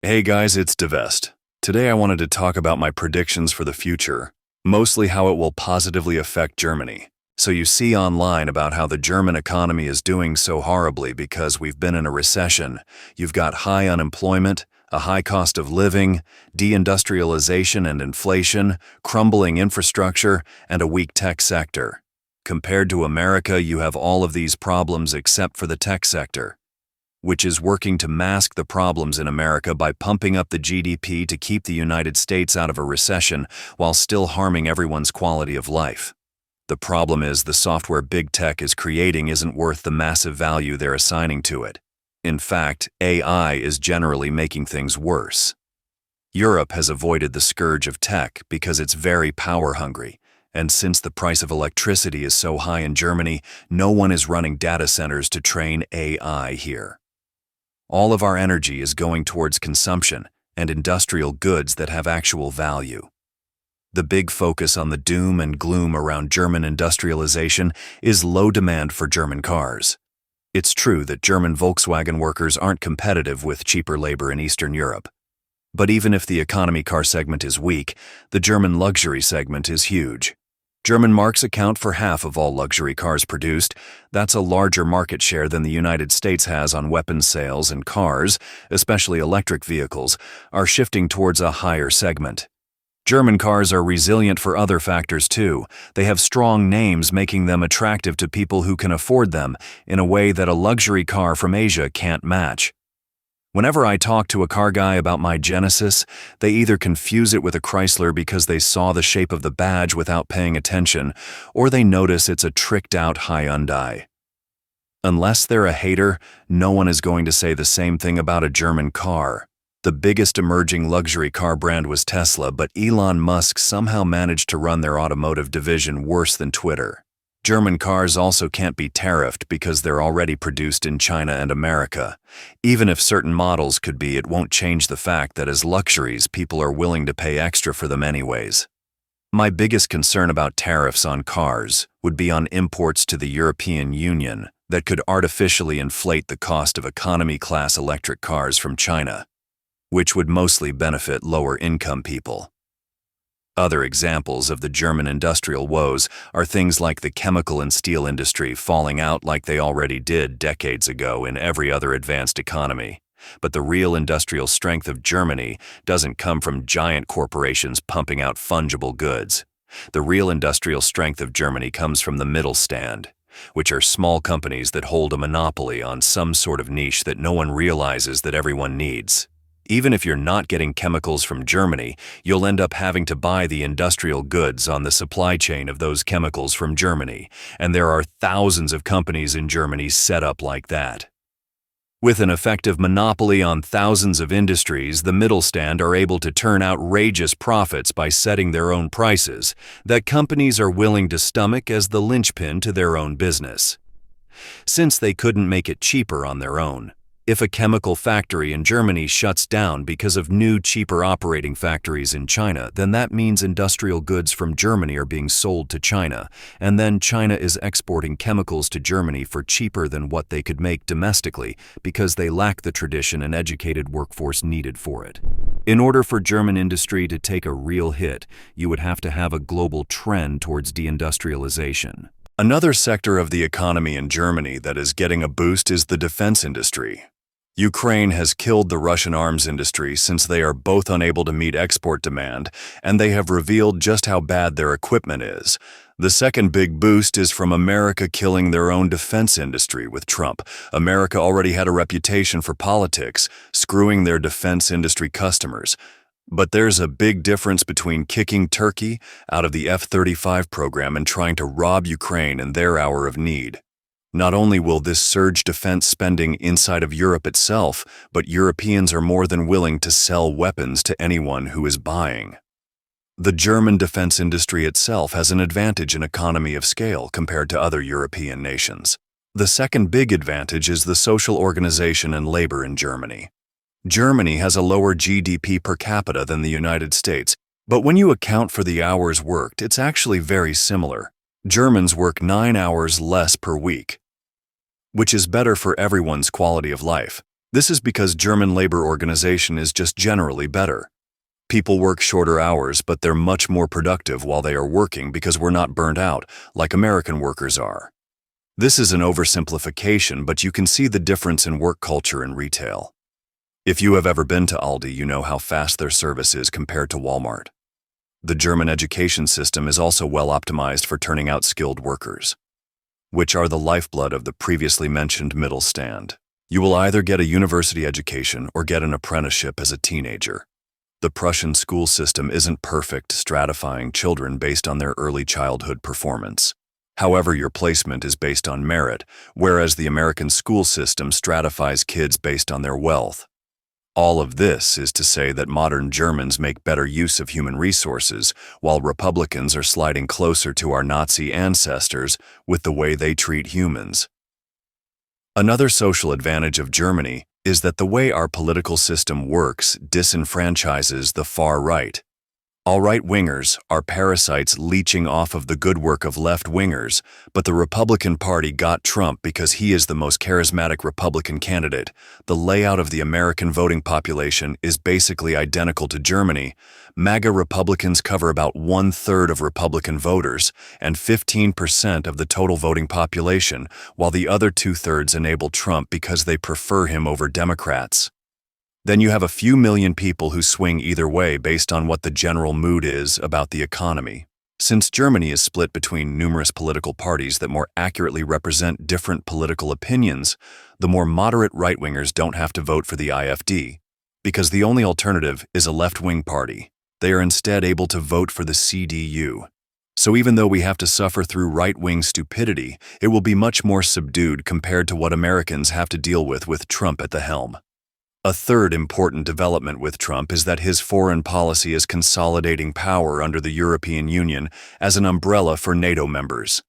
Hey guys, it's Devest. Today I wanted to talk about my predictions for the future, mostly how it will positively affect Germany. So you see online about how the German economy is doing so horribly because we've been in a recession. You've got high unemployment, a high cost of living, deindustrialization and inflation, crumbling infrastructure, and a weak tech sector. Compared to America, you have all of these problems except for the tech sector, which is working to mask the problems in America by pumping up the GDP to keep the United States out of a recession while still harming everyone's quality of life. The problem is the software big tech is creating isn't worth the massive value they're assigning to it. In fact, AI is generally making things worse. Europe has avoided the scourge of tech because it's very power-hungry, and since the price of electricity is so high in Germany, no one is running data centers to train AI here. All of our energy is going towards consumption and industrial goods that have actual value. The big focus on the doom and gloom around German industrialization is low demand for German cars. It's true that German Volkswagen workers aren't competitive with cheaper labor in Eastern Europe. But even if the economy car segment is weak, the German luxury segment is huge. German marques account for half of all luxury cars produced. That's a larger market share than the United States has on weapons sales, and cars, especially electric vehicles, are shifting towards a higher segment. German cars are resilient for other factors too. They have strong names making them attractive to people who can afford them in a way that a luxury car from Asia can't match. Whenever I talk to a car guy about my Genesis, they either confuse it with a Chrysler because they saw the shape of the badge without paying attention, or they notice it's a tricked-out Hyundai. Unless they're a hater, no one is going to say the same thing about a German car. The biggest emerging luxury car brand was Tesla, but Elon Musk somehow managed to run their automotive division worse than Twitter. German cars also can't be tariffed because they're already produced in China and America. Even if certain models could be, it won't change the fact that as luxuries, people are willing to pay extra for them anyways. My biggest concern about tariffs on cars would be on imports to the European Union that could artificially inflate the cost of economy-class electric cars from China, which would mostly benefit lower-income people. Other examples of the German industrial woes are things like the chemical and steel industry falling out like they already did decades ago in every other advanced economy. But the real industrial strength of Germany doesn't come from giant corporations pumping out fungible goods. The real industrial strength of Germany comes from the Mittelstand, which are small companies that hold a monopoly on some sort of niche that no one realizes that everyone needs. Even if you're not getting chemicals from Germany, you'll end up having to buy the industrial goods on the supply chain of those chemicals from Germany, and there are thousands of companies in Germany set up like that. With an effective monopoly on thousands of industries, the Mittelstand are able to turn outrageous profits by setting their own prices that companies are willing to stomach as the linchpin to their own business. Since they couldn't make it cheaper on their own, if a chemical factory in Germany shuts down because of new, cheaper operating factories in China, then that means industrial goods from Germany are being sold to China, and then China is exporting chemicals to Germany for cheaper than what they could make domestically because they lack the tradition and educated workforce needed for it. In order for German industry to take a real hit, you would have to have a global trend towards deindustrialization. Another sector of the economy in Germany that is getting a boost is the defense industry. Ukraine has killed the Russian arms industry since they are both unable to meet export demand, and they have revealed just how bad their equipment is. The second big boost is from America killing their own defense industry with Trump. America already had a reputation for politics, screwing their defense industry customers. But there's a big difference between kicking Turkey out of the F-35 program and trying to rob Ukraine in their hour of need. Not only will this surge defense spending inside of Europe itself, but Europeans are more than willing to sell weapons to anyone who is buying. The German defense industry itself has an advantage in economy of scale compared to other European nations. The second big advantage is the social organization and labor in Germany. Germany has a lower GDP per capita than the United States, but when you account for the hours worked, it's actually very similar. Germans work 9 hours less per week, which is better for everyone's quality of life. This is because German labor organization is just generally better. People work shorter hours, but they're much more productive while they are working because we're not burnt out like American workers are. This is an oversimplification, but you can see the difference in work culture and retail. If you have ever been to Aldi, you know how fast their service is compared to Walmart. The German education system is also well optimized for turning out skilled workers, which are the lifeblood of the previously mentioned Mittelstand. You will either get a university education or get an apprenticeship as a teenager. The Prussian school system isn't perfect, stratifying children based on their early childhood performance. However, your placement is based on merit, whereas the American school system stratifies kids based on their wealth. All of this is to say that modern Germans make better use of human resources, while Republicans are sliding closer to our Nazi ancestors with the way they treat humans. Another social advantage of Germany is that the way our political system works disenfranchises the far right. All right-wingers are parasites leeching off of the good work of left-wingers, but the Republican Party got Trump because he is the most charismatic Republican candidate. The layout of the American voting population is basically identical to Germany. MAGA Republicans cover about 1/3 of Republican voters and 15% of the total voting population, while the other 2/3 enable Trump because they prefer him over Democrats. Then you have a few million people who swing either way based on what the general mood is about the economy. Since Germany is split between numerous political parties that more accurately represent different political opinions, the more moderate right-wingers don't have to vote for the IFD, because the only alternative is a left-wing party. They are instead able to vote for the CDU. So even though we have to suffer through right-wing stupidity, it will be much more subdued compared to what Americans have to deal with Trump at the helm. A third important development with Trump is that his foreign policy is consolidating power under the European Union as an umbrella for NATO members.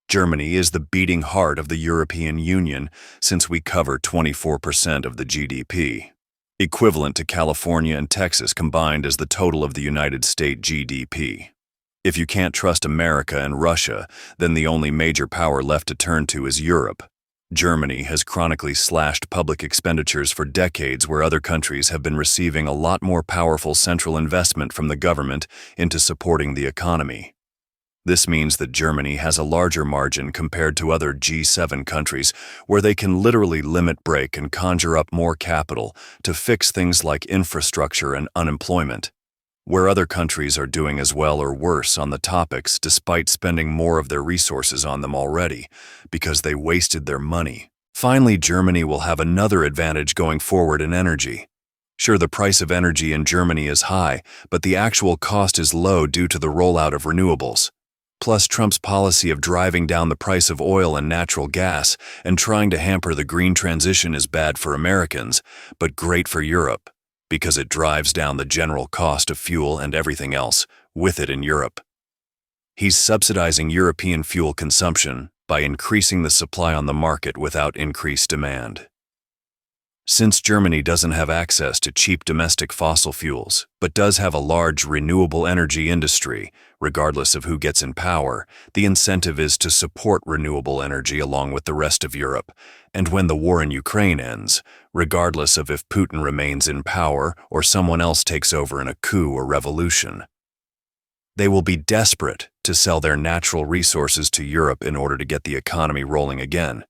Germany is the beating heart of the European Union since we cover 24% of the GDP, equivalent to California and Texas combined as the total of the United States GDP. If you can't trust America and Russia, then the only major power left to turn to is Europe. Germany has chronically slashed public expenditures for decades, where other countries have been receiving a lot more powerful central investment from the government into supporting the economy. This means that Germany has a larger margin compared to other G7 countries, where they can literally limit break and conjure up more capital to fix things like infrastructure and unemployment, where other countries are doing as well or worse on the topics despite spending more of their resources on them already, because they wasted their money. Finally, Germany will have another advantage going forward in energy. Sure, the price of energy in Germany is high, but the actual cost is low due to the rollout of renewables. Plus, Trump's policy of driving down the price of oil and natural gas and trying to hamper the green transition is bad for Americans, but great for Europe, because it drives down the general cost of fuel and everything else with it in Europe. He's subsidizing European fuel consumption by increasing the supply on the market without increased demand. Since Germany doesn't have access to cheap domestic fossil fuels, but does have a large renewable energy industry, regardless of who gets in power, the incentive is to support renewable energy along with the rest of Europe. And when the war in Ukraine ends, regardless of if Putin remains in power or someone else takes over in a coup or revolution, they will be desperate to sell their natural resources to Europe in order to get the economy rolling again,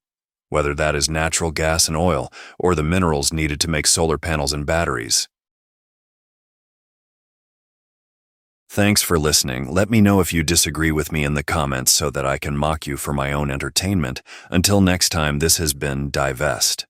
whether that is natural gas and oil or the minerals needed to make solar panels and batteries. Thanks for listening. Let me know if you disagree with me in the comments so that I can mock you for my own entertainment. Until next time, this has been Divest.